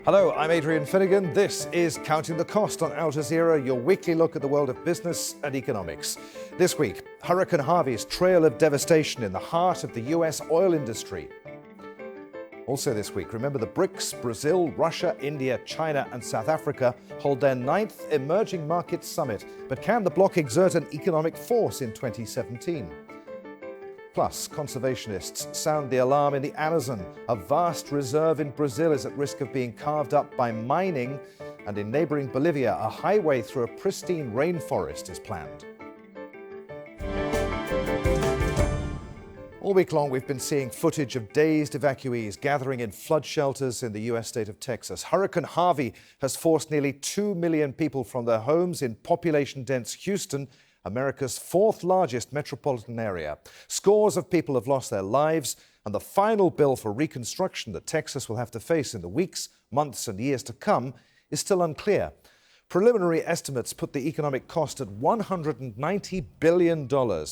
Hello, I'm Adrian Finnegan. This is Counting the Cost on Al Jazeera, your weekly look at the world of business and economics. This week, Hurricane Harvey's trail of devastation in the heart of the US oil industry. Also this week, remember the BRICS, Brazil, Russia, India, China and South Africa hold their 9th Emerging Markets Summit. But can the bloc exert an economic force in 2017? Plus, conservationists sound the alarm in the Amazon. A vast reserve in Brazil is at risk of being carved up by mining, and in neighboring Bolivia, a highway through a pristine rainforest is planned. All week long, we've been seeing footage of dazed evacuees gathering in flood shelters in the US state of Texas. Hurricane Harvey has forced nearly 2 million people from their homes in population-dense Houston, America's 4th largest metropolitan area. Scores of people have lost their lives, and the final bill for reconstruction that Texas will have to face in the weeks, months and years to come is still unclear. Preliminary estimates put the economic cost at $190 billion,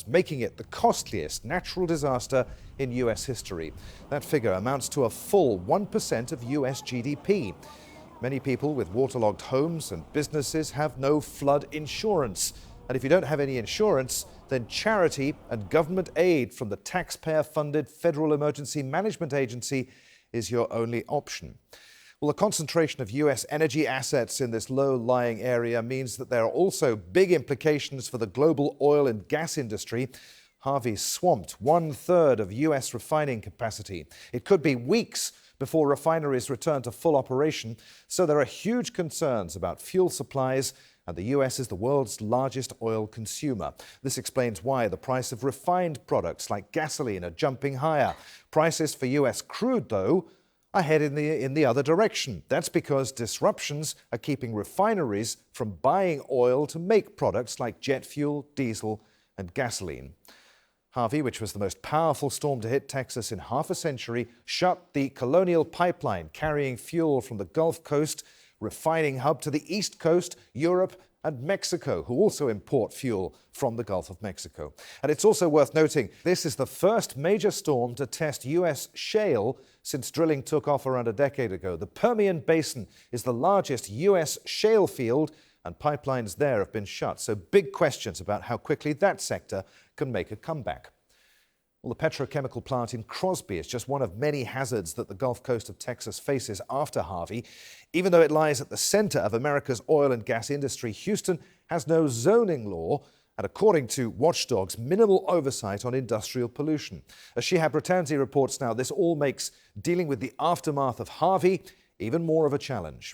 making it the costliest natural disaster in US history. That figure amounts to a full 1% of US GDP. Many people with waterlogged homes and businesses have no flood insurance. And if you don't have any insurance, then charity and government aid from the taxpayer-funded Federal Emergency Management Agency is your only option. Well, the concentration of US energy assets in this low-lying area means that there are also big implications for the global oil and gas industry. Harvey swamped 1/3 of US refining capacity. It could be weeks before refineries return to full operation, so there are huge concerns about fuel supplies, and the US is the world's largest oil consumer. This explains why the price of refined products like gasoline are jumping higher. Prices for US crude, though, are headed in the other direction. That's because disruptions are keeping refineries from buying oil to make products like jet fuel, diesel and gasoline. Harvey, which was the most powerful storm to hit Texas in half a century, shut the Colonial Pipeline carrying fuel from the Gulf Coast refining hub to the East Coast, Europe and Mexico, who also import fuel from the Gulf of Mexico. And it's also worth noting, this is the first major storm to test US shale since drilling took off around a decade ago. The Permian Basin is the largest US shale field, and pipelines there have been shut. So big questions about how quickly that sector can make a comeback. Well, the petrochemical plant in Crosby is just one of many hazards that the Gulf Coast of Texas faces after Harvey. Even though it lies at the center of America's oil and gas industry, Houston has no zoning law and, according to watchdogs, minimal oversight on industrial pollution. As Shihab Ratanzi reports now, this all makes dealing with the aftermath of Harvey even more of a challenge.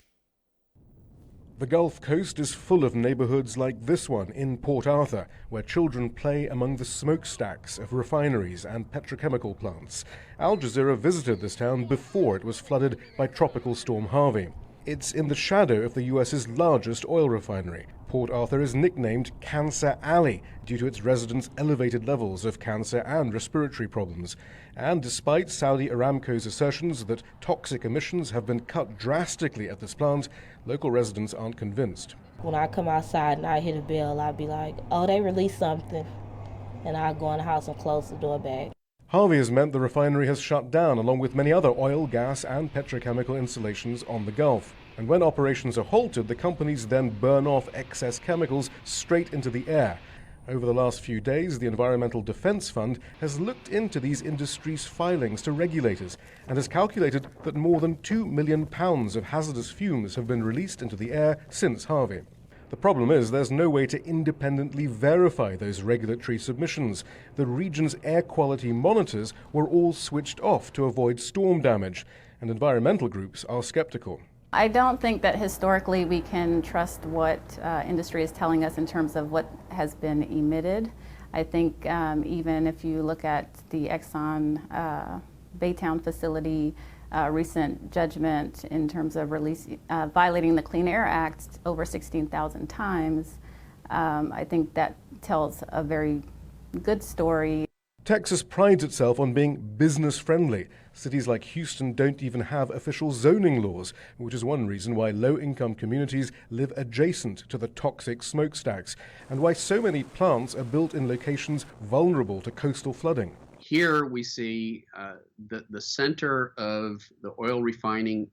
The Gulf Coast is full of neighborhoods like this one in Port Arthur, where children play among the smokestacks of refineries and petrochemical plants. Al Jazeera visited this town before it was flooded by Tropical Storm Harvey. It's in the shadow of the US's largest oil refinery. Port Arthur is nicknamed Cancer Alley due to its residents' elevated levels of cancer and respiratory problems. And despite Saudi Aramco's assertions that toxic emissions have been cut drastically at this plant, local residents aren't convinced. When I come outside and I hit a bell, I'd be like, oh, they released something. And I go in the house and close the door back. Harvey has meant the refinery has shut down, along with many other oil, gas and petrochemical installations on the Gulf. And when operations are halted, the companies then burn off excess chemicals straight into the air. Over the last few days, the Environmental Defense Fund has looked into these industries' filings to regulators and has calculated that more than 2 million pounds of hazardous fumes have been released into the air since Harvey. The problem is there's no way to independently verify those regulatory submissions. The region's air quality monitors were all switched off to avoid storm damage, and environmental groups are skeptical. I don't think that historically we can trust what industry is telling us in terms of what has been emitted. I think even if you look at the Exxon Baytown facility recent judgment in terms of violating the Clean Air Act over 16,000 times, I think that tells a very good story. Texas prides itself on being business-friendly. Cities like Houston don't even have official zoning laws, which is one reason why low-income communities live adjacent to the toxic smokestacks, and why so many plants are built in locations vulnerable to coastal flooding. Here we see the center of the oil refining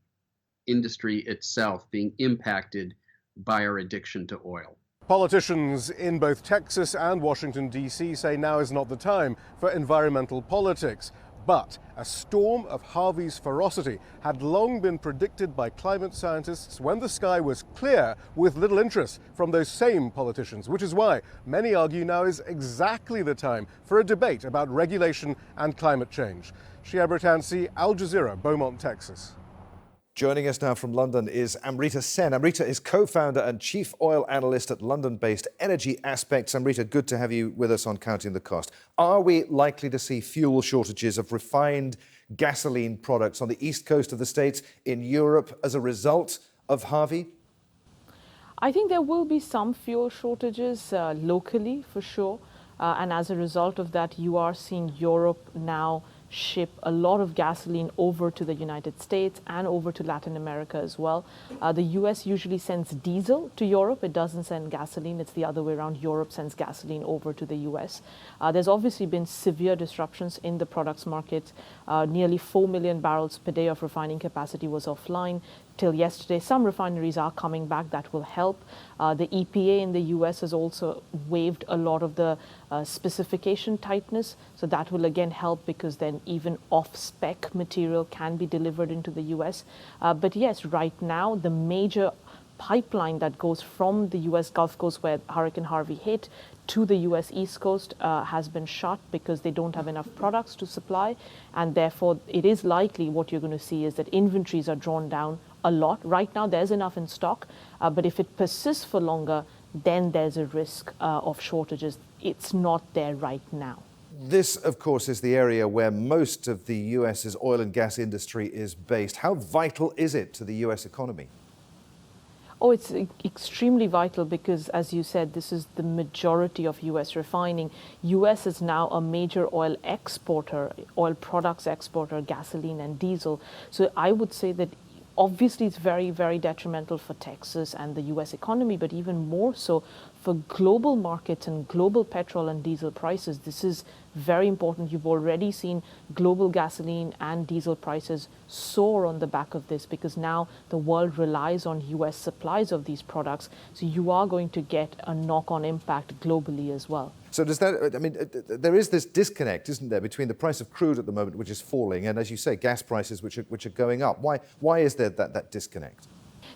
industry itself being impacted by our addiction to oil. Politicians in both Texas and Washington, D.C. say now is not the time for environmental politics. But a storm of Harvey's ferocity had long been predicted by climate scientists when the sky was clear, with little interest from those same politicians, which is why many argue now is exactly the time for a debate about regulation and climate change. Shia Britansi, Al Jazeera, Beaumont, Texas. Joining us now from London is Amrita Sen. Amrita is co-founder and chief oil analyst at London-based Energy Aspects. Amrita, good to have you with us on Counting the Cost. Are we likely to see fuel shortages of refined gasoline products on the east coast of the States, in Europe, as a result of Harvey? I think there will be some fuel shortages locally, for sure. And as a result of that, you are seeing Europe now ship a lot of gasoline over to the United States and over to Latin America as well. The US usually sends diesel to Europe. It doesn't send gasoline. It's the other way around. Europe sends gasoline over to the US. There's obviously been severe disruptions in the products market. Nearly 4 million barrels per day of refining capacity was offline till yesterday. Some refineries are coming back. That will help. The EPA in the US has also waived a lot of the specification tightness. So that will again help, because then even off-spec material can be delivered into the US. But yes, right now, the major pipeline that goes from the US Gulf Coast, where Hurricane Harvey hit, to the US East Coast has been shut because they don't have enough products to supply. And therefore, it is likely what you're going to see is that inventories are drawn down a lot. Right now, there's enough in stock, but if it persists for longer, then there's a risk of shortages. It's not there right now. This, of course, is the area where most of the US's oil and gas industry is based. How vital is it to the US economy? Oh, it's extremely vital because, as you said, this is the majority of US refining. US is now a major oil exporter, oil products exporter, gasoline and diesel. So I would say that obviously it's very, very detrimental for Texas and the US economy, but even more so for global markets and global petrol and diesel prices. This is very important. You've already seen global gasoline and diesel prices soar on the back of this, because now the world relies on US supplies of these products. So you are going to get a knock-on impact globally as well. So does that, I mean, there is this disconnect, isn't there, between the price of crude at the moment, which is falling, and, as you say, gas prices, which are going up. Why is there that disconnect?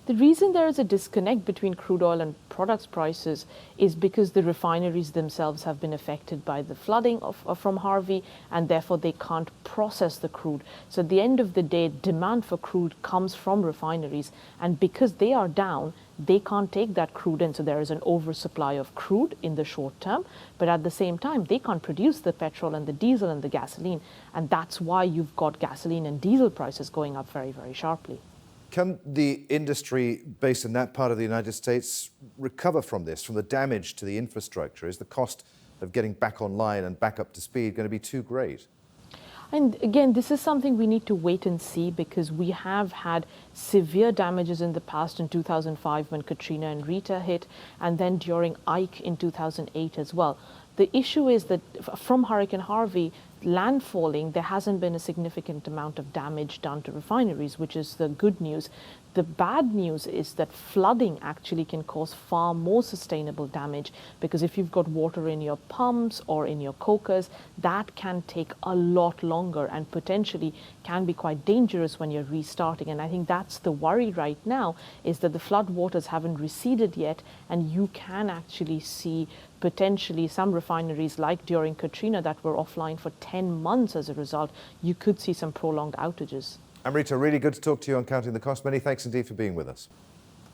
The reason there is a disconnect between crude oil and products prices is because the refineries themselves have been affected by the flooding from Harvey, and therefore they can't process the crude. So at the end of the day, demand for crude comes from refineries, and because they are down, they can't take that crude in. So there is an oversupply of crude in the short term, but at the same time, they can't produce the petrol and the diesel and the gasoline. And that's why you've got gasoline and diesel prices going up very, very sharply. Can the industry based in that part of the United States recover from this, from the damage to the infrastructure? Is the cost of getting back online and back up to speed going to be too great? And again, this is something we need to wait and see, because we have had severe damages in the past, in 2005 when Katrina and Rita hit, and then during Ike in 2008 as well. The issue is that from Hurricane Harvey landfalling, there hasn't been a significant amount of damage done to refineries, which is the good news. The bad news is that flooding actually can cause far more sustainable damage, because if you've got water in your pumps or in your cokers, that can take a lot longer and potentially can be quite dangerous when you're restarting. And I think that's the worry right now, is that the flood waters haven't receded yet, and you can actually see potentially some refineries, like during Katrina, that were offline for 10 months as a result. You could see some prolonged outages. Amrita, really good to talk to you on Counting the Cost. Many thanks indeed for being with us.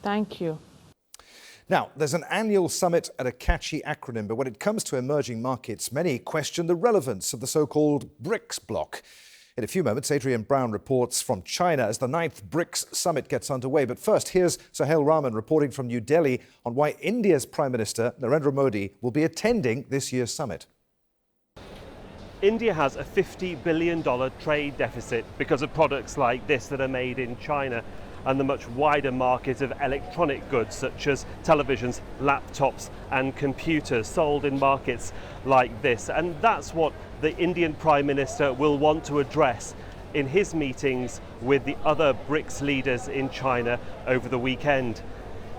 Thank you. Now, there's an annual summit and a catchy acronym, but when it comes to emerging markets, many question the relevance of the so-called BRICS bloc. In a few moments, Adrian Brown reports from China as the 9th BRICS summit gets underway. But first, here's Sohail Rahman reporting from New Delhi on why India's Prime Minister Narendra Modi will be attending this year's summit. India has a $50 billion trade deficit because of products like this that are made in China, and the much wider market of electronic goods such as televisions, laptops and computers sold in markets like this. And that's what the Indian Prime Minister will want to address in his meetings with the other BRICS leaders in China over the weekend.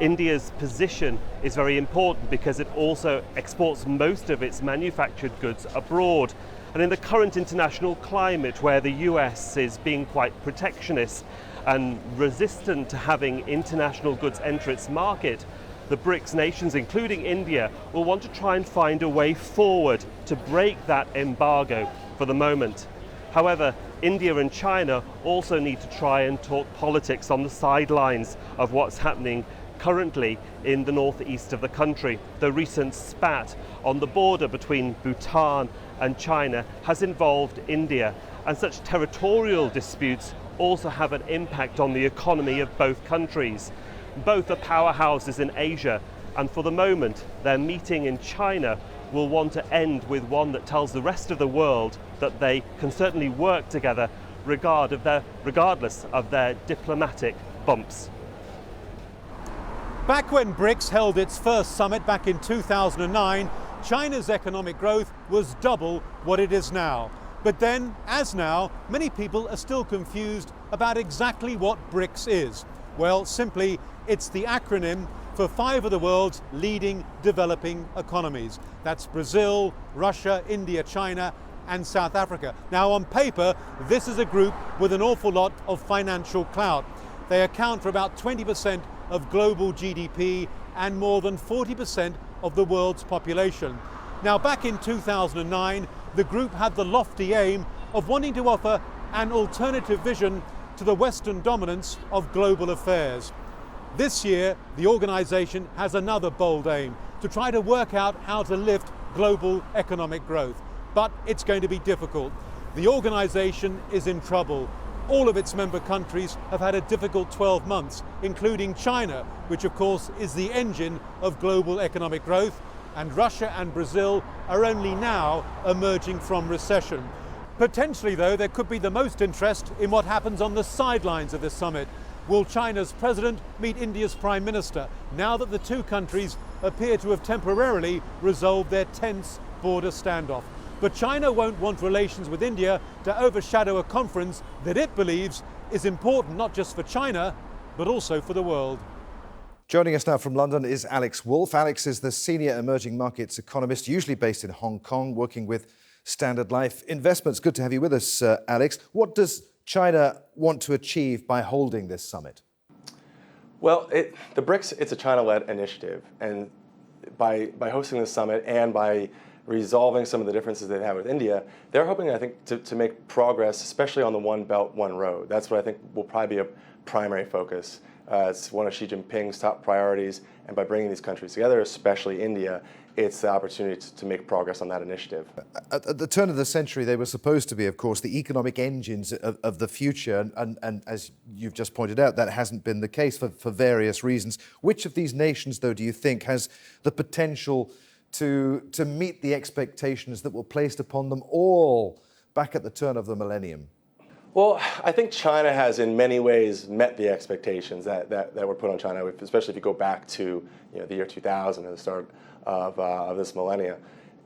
India's position is very important because it also exports most of its manufactured goods abroad. And in the current international climate where the US is being quite protectionist and resistant to having international goods enter its market, the BRICS nations, including India, will want to try and find a way forward to break that embargo for the moment. However, India and China also need to try and talk politics on the sidelines of what's happening currently in the northeast of the country. The recent spat on the border between Bhutan and China has involved India, and such territorial disputes also have an impact on the economy of both countries. Both are powerhouses in Asia, and for the moment, their meeting in China will want to end with one that tells the rest of the world that they can certainly work together regardless of their diplomatic bumps. Back when BRICS held its first summit back in 2009, China's economic growth was double what it is now. But then, as now, many people are still confused about exactly what BRICS is. Well, simply, it's the acronym for 5 of the world's leading developing economies. That's Brazil, Russia, India, China, and South Africa. Now, on paper, this is a group with an awful lot of financial clout. They account for about 20% of global GDP and more than 40% of the world's population. Now, back in 2009, the group had the lofty aim of wanting to offer an alternative vision to the Western dominance of global affairs. This year, the organization has another bold aim to try to work out how to lift global economic growth. But it's going to be difficult. The organization is in trouble. All of its member countries have had a difficult 12 months, including China, which of course is the engine of global economic growth, and Russia and Brazil are only now emerging from recession. Potentially, though, there could be the most interest in what happens on the sidelines of this summit. Will China's president meet India's prime minister, now that the two countries appear to have temporarily resolved their tense border standoff? But China won't want relations with India to overshadow a conference that it believes is important not just for China, but also for the world. Joining us now from London is Alex Wolff. Alex is the senior emerging markets economist, usually based in Hong Kong, working with Standard Life Investments. Good to have you with us, Alex. What does China want to achieve by holding this summit? Well, the BRICS, it's a China-led initiative. And by hosting this summit and by resolving some of the differences they have with India, they're hoping, I think, to make progress, especially on the One Belt, One Road. That's what I think will probably be a primary focus. It's one of Xi Jinping's top priorities, and by bringing these countries together, especially India, it's the opportunity to make progress on that initiative. At the turn of the century, they were supposed to be, of course, the economic engines of the future, and as you've just pointed out, that hasn't been the case for various reasons. Which of these nations, though, do you think has the potential to meet the expectations that were placed upon them all back at the turn of the millennium? Well, I think China has in many ways met the expectations that were put on China, especially if you go back to the year 2000 and the start of this millennia.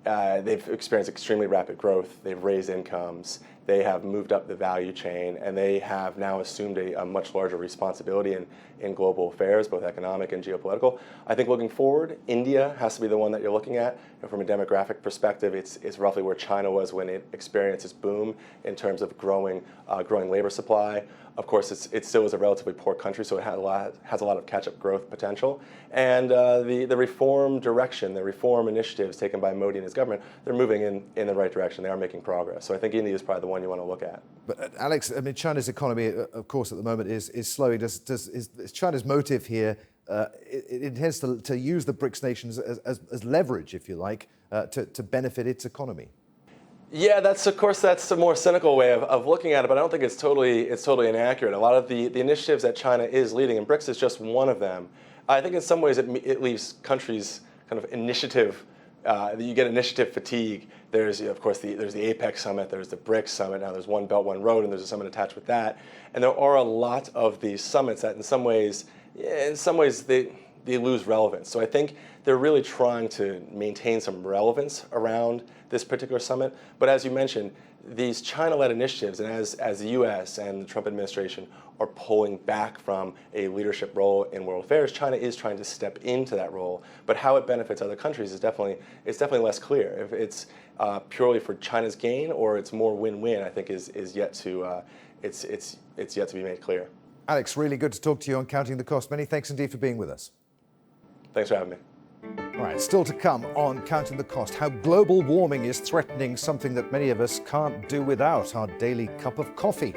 They've experienced extremely rapid growth. They've raised incomes. They have moved up the value chain, and they have now assumed a much larger responsibility in global affairs, both economic and geopolitical. I think looking forward, India has to be the one that you're looking at. From a demographic perspective, it's roughly where China was when it experienced its boom in terms of growing labor supply. Of course, it still is a relatively poor country, so it has a lot of catch-up growth potential. And the reform direction, the reform initiatives taken by Modi and his government, they're moving in the right direction. They are making progress. So I think India is probably the one you want to look at. But Alex, I mean, China's economy, of course, at the moment is slowing. Is China's motive here? It intends to use the BRICS nations as leverage, if you like, to benefit its economy. Yeah, that's a more cynical way of looking at it, but I don't think it's totally inaccurate. A lot of the initiatives that China is leading, and BRICS is just one of them. I think in some ways it leaves countries kind of initiative. You get initiative fatigue. There's of course there's the APEC summit, there's the BRICS summit. Now there's One Belt, One Road, and there's a summit attached with that. And there are a lot of these summits that in some ways they lose relevance. So I think they're really trying to maintain some relevance around this particular summit. But as you mentioned, these China-led initiatives, and as the US and the Trump administration are pulling back from a leadership role in world affairs, China is trying to step into that role. But how it benefits other countries is definitely less clear. If it's purely for China's gain or it's more win-win, I think is yet to it's yet to be made clear. Alex, really good to talk to you on Counting the Cost. Many thanks indeed for being with us. Thanks for having me. All right, still to come on Counting the Cost, how global warming is threatening something that many of us can't do without, our daily cup of coffee.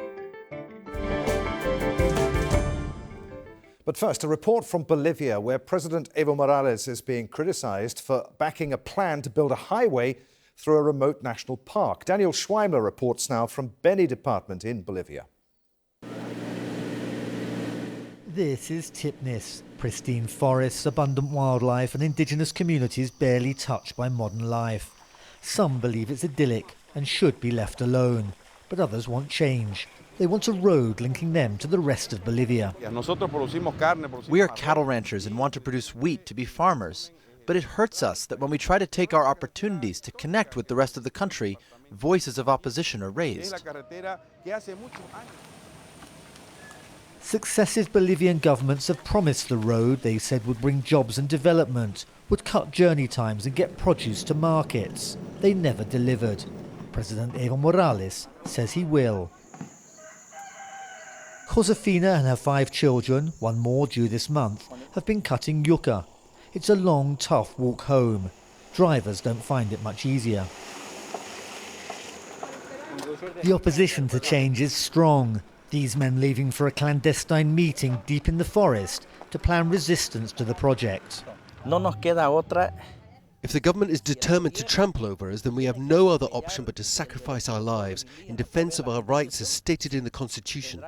But first, a report from Bolivia where President Evo Morales is being criticized for backing a plan to build a highway through a remote national park. Daniel Schwimmer reports now from Beni Department in Bolivia. This is Tipnis, pristine forests, abundant wildlife and indigenous communities barely touched by modern life. Some believe it's idyllic and should be left alone, but others want change. They want a road linking them to the rest of Bolivia. We are cattle ranchers and want to produce wheat to be farmers, but it hurts us that when we try to take our opportunities to connect with the rest of the country, voices of opposition are raised. Successive Bolivian governments have promised the road they said would bring jobs and development, would cut journey times and get produce to markets. They never delivered. President Evo Morales says he will. Josefina and her 5 children, one more due this month, have been cutting yucca. It's a long, tough walk home. Drivers don't find it much easier. The opposition to change is strong. These men leaving for a clandestine meeting deep in the forest to plan resistance to the project. If the government is determined to trample over us, then we have no other option but to sacrifice our lives in defense of our rights as stated in the Constitution.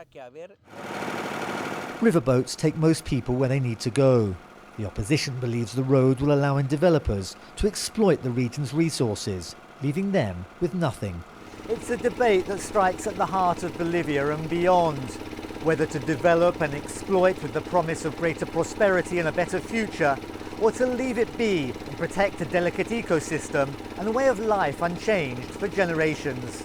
Riverboats take most people where they need to go. The opposition believes the road will allow developers to exploit the region's resources, leaving them with nothing. It's a debate that strikes at the heart of Bolivia and beyond. Whether to develop and exploit with the promise of greater prosperity and a better future, or to leave it be and protect a delicate ecosystem and a way of life unchanged for generations.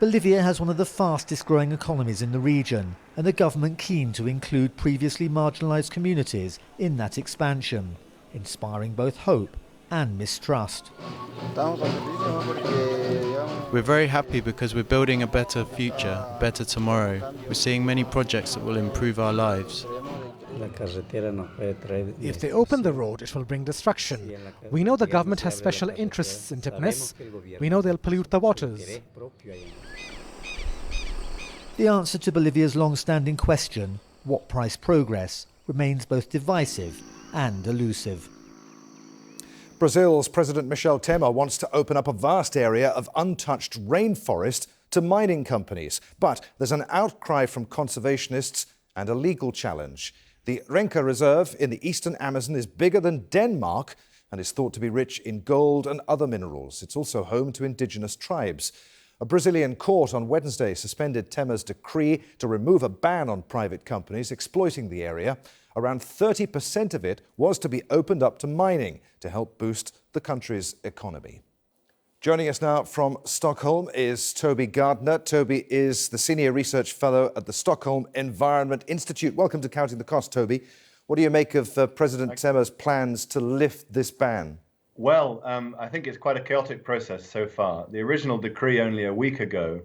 Bolivia has one of the fastest growing economies in the region, and the government keen to include previously marginalised communities in that expansion, inspiring both hope and mistrust. We're very happy because we're building a better future, a better tomorrow. We're seeing many projects that will improve our lives. If they open the road, it will bring destruction. We know the government has special interests in Tipnis. We know they'll pollute the waters. The answer to Bolivia's long-standing question, what price progress, remains both divisive and elusive. Brazil's President Michel Temer wants to open up a vast area of untouched rainforest to mining companies. But there's an outcry from conservationists and a legal challenge. The Renca Reserve in the eastern Amazon is bigger than Denmark and is thought to be rich in gold and other minerals. It's also home to indigenous tribes. A Brazilian court on Wednesday suspended Temer's decree to remove a ban on private companies exploiting the area. Around 30% of it was to be opened up to mining to help boost the country's economy. Joining us now from Stockholm is Toby Gardner. Toby is the Senior Research Fellow at the Stockholm Environment Institute. Welcome to Counting the Cost, Toby. What do you make of President Temer's plans to lift this ban? Well, I think it's quite a chaotic process so far. The original decree only a week ago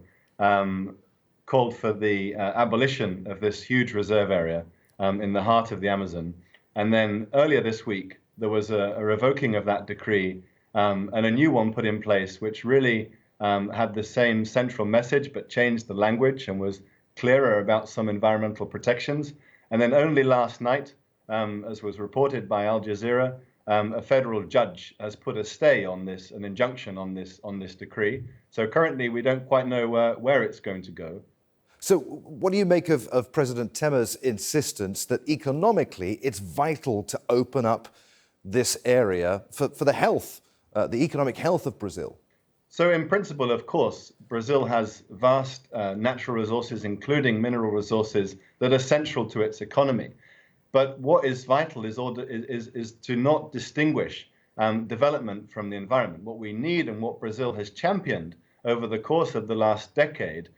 called for the abolition of this huge reserve area in the heart of the Amazon. And then earlier this week, there was a revoking of that decree and a new one put in place, which really had the same central message, but changed the language and was clearer about some environmental protections. And then only last night, as was reported by Al Jazeera, a federal judge has put a stay on this, an injunction on this decree. So currently, we don't quite know where it's going to go. So what do you make of President Temer's insistence that economically it's vital to open up this area for the health, the economic health of Brazil? So in principle, of course, Brazil has vast natural resources, including mineral resources, that are central to its economy. But what is vital is to not distinguish development from the environment. What we need and what Brazil has championed over the course of the last decade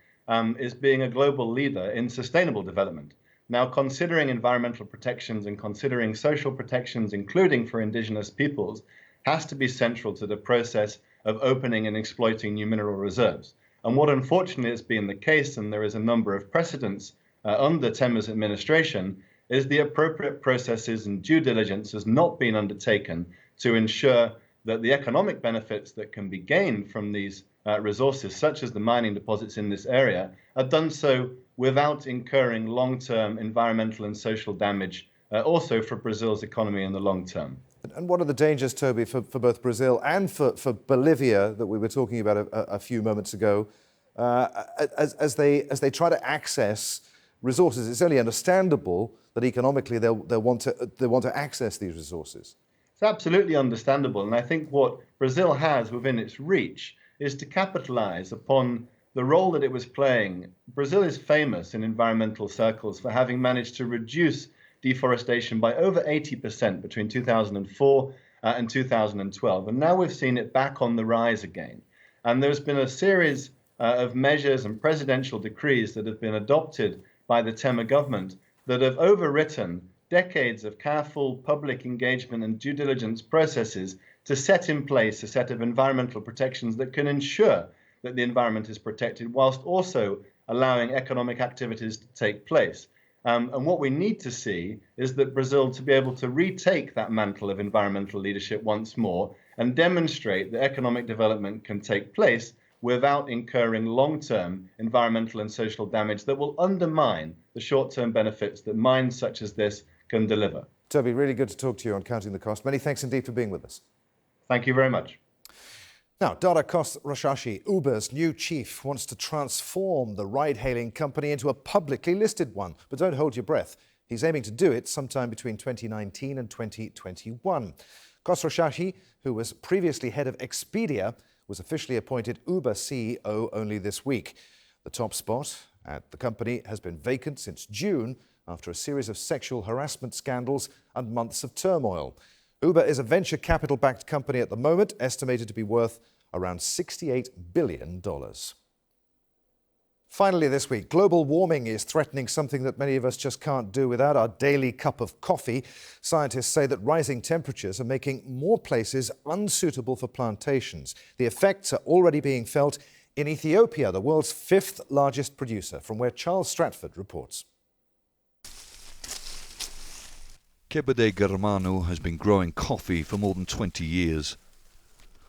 is being a global leader in sustainable development. Now, considering environmental protections and considering social protections, including for indigenous peoples, has to be central to the process of opening and exploiting new mineral reserves. And what unfortunately has been the case, and there is a number of precedents under Temer's administration, is the appropriate processes and due diligence has not been undertaken to ensure that the economic benefits that can be gained from these resources, such as the mining deposits in this area, are done so without incurring long-term environmental and social damage, also for Brazil's economy in the long term. And what are the dangers, Toby, for both Brazil and for Bolivia that we were talking about a few moments ago, as they try to access resources? It's only understandable that economically they'll want to access these resources. It's absolutely understandable, and I think what Brazil has within its reach is to capitalize upon the role that it was playing. Brazil is famous in environmental circles for having managed to reduce deforestation by over 80% between 2004 and 2012. And now we've seen it back on the rise again. And there's been a series of measures and presidential decrees that have been adopted by the Temer government that have overwritten decades of careful public engagement and due diligence processes to set in place a set of environmental protections that can ensure that the environment is protected whilst also allowing economic activities to take place. And what we need to see is that Brazil to be able to retake that mantle of environmental leadership once more and demonstrate that economic development can take place without incurring long-term environmental and social damage that will undermine the short-term benefits that mines such as this can deliver. Toby, really good to talk to you on Counting the Cost. Many thanks indeed for being with us. Thank you very much. Now, Dara Khosrowshahi, Uber's new chief, wants to transform the ride-hailing company into a publicly listed one. But don't hold your breath. He's aiming to do it sometime between 2019 and 2021. Khosrowshahi, who was previously head of Expedia, was officially appointed Uber CEO only this week. The top spot at the company has been vacant since June after a series of sexual harassment scandals and months of turmoil. Uber is a venture capital-backed company at the moment, estimated to be worth around $68 billion. Finally this week, global warming is threatening something that many of us just can't do without our daily cup of coffee. Scientists say that rising temperatures are making more places unsuitable for plantations. The effects are already being felt in Ethiopia, the world's fifth largest producer, from where Charles Stratford reports. Kebede Germano has been growing coffee for more than 20 years.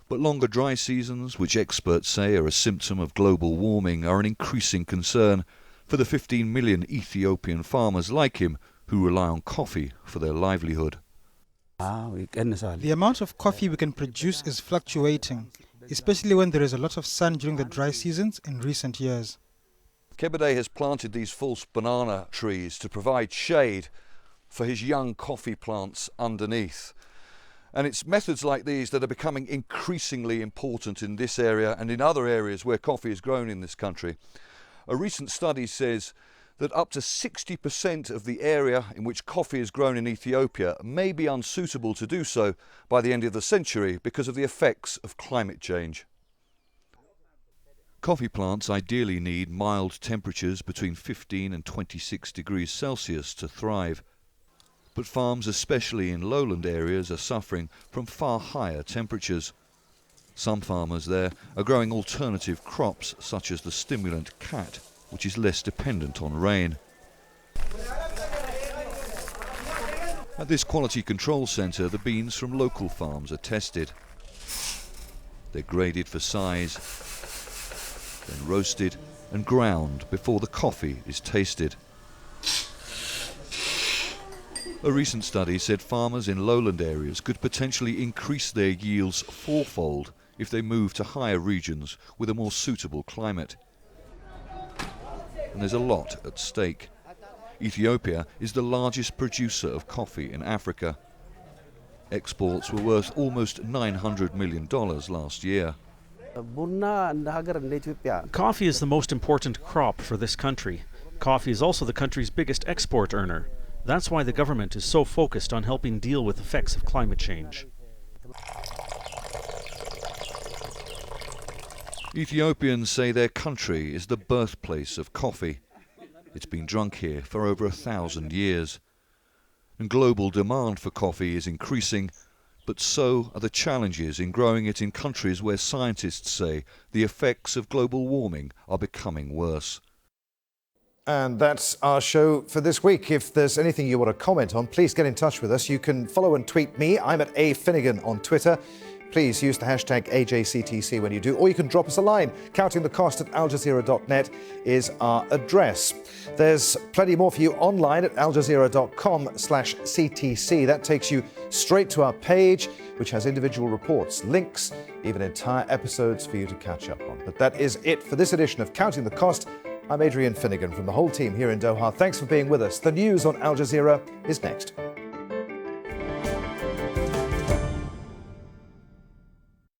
But longer dry seasons, which experts say are a symptom of global warming, are an increasing concern for the 15 million Ethiopian farmers like him who rely on coffee for their livelihood. The amount of coffee we can produce is fluctuating, especially when there is a lot of sun during the dry seasons in recent years. Kebede has planted these false banana trees to provide shade for his young coffee plants underneath. And it's methods like these that are becoming increasingly important in this area and in other areas where coffee is grown in this country. A recent study says that up to 60% of the area in which coffee is grown in Ethiopia may be unsuitable to do so by the end of the century because of the effects of climate change. Coffee plants ideally need mild temperatures between 15 and 26 degrees Celsius to thrive. But farms, especially in lowland areas, are suffering from far higher temperatures. Some farmers there are growing alternative crops such as the stimulant cat, which is less dependent on rain. At this quality control centre, the beans from local farms are tested. They're graded for size, then roasted and ground before the coffee is tasted. A recent study said farmers in lowland areas could potentially increase their yields fourfold if they move to higher regions with a more suitable climate. And there's a lot at stake. Ethiopia is the largest producer of coffee in Africa. Exports were worth almost $900 million last year. Coffee is the most important crop for this country. Coffee is also the country's biggest export earner. That's why the government is so focused on helping deal with the effects of climate change. Ethiopians say their country is the birthplace of coffee. It's been drunk here for over 1,000 years. And global demand for coffee is increasing, but so are the challenges in growing it in countries where scientists say the effects of global warming are becoming worse. And that's our show for this week. If there's anything you want to comment on, please get in touch with us. You can follow and tweet me. I'm at @afinnegan on Twitter. Please use the hashtag AJCTC when you do, or you can drop us a line. Counting the Cost at aljazeera.net is our address. There's plenty more for you online at aljazeera.com/CTC. That takes you straight to our page, which has individual reports, links, even entire episodes for you to catch up on. But that is it for this edition of Counting the Cost. I'm Adrian Finnegan from the whole team here in Doha. Thanks for being with us. The news on Al Jazeera is next.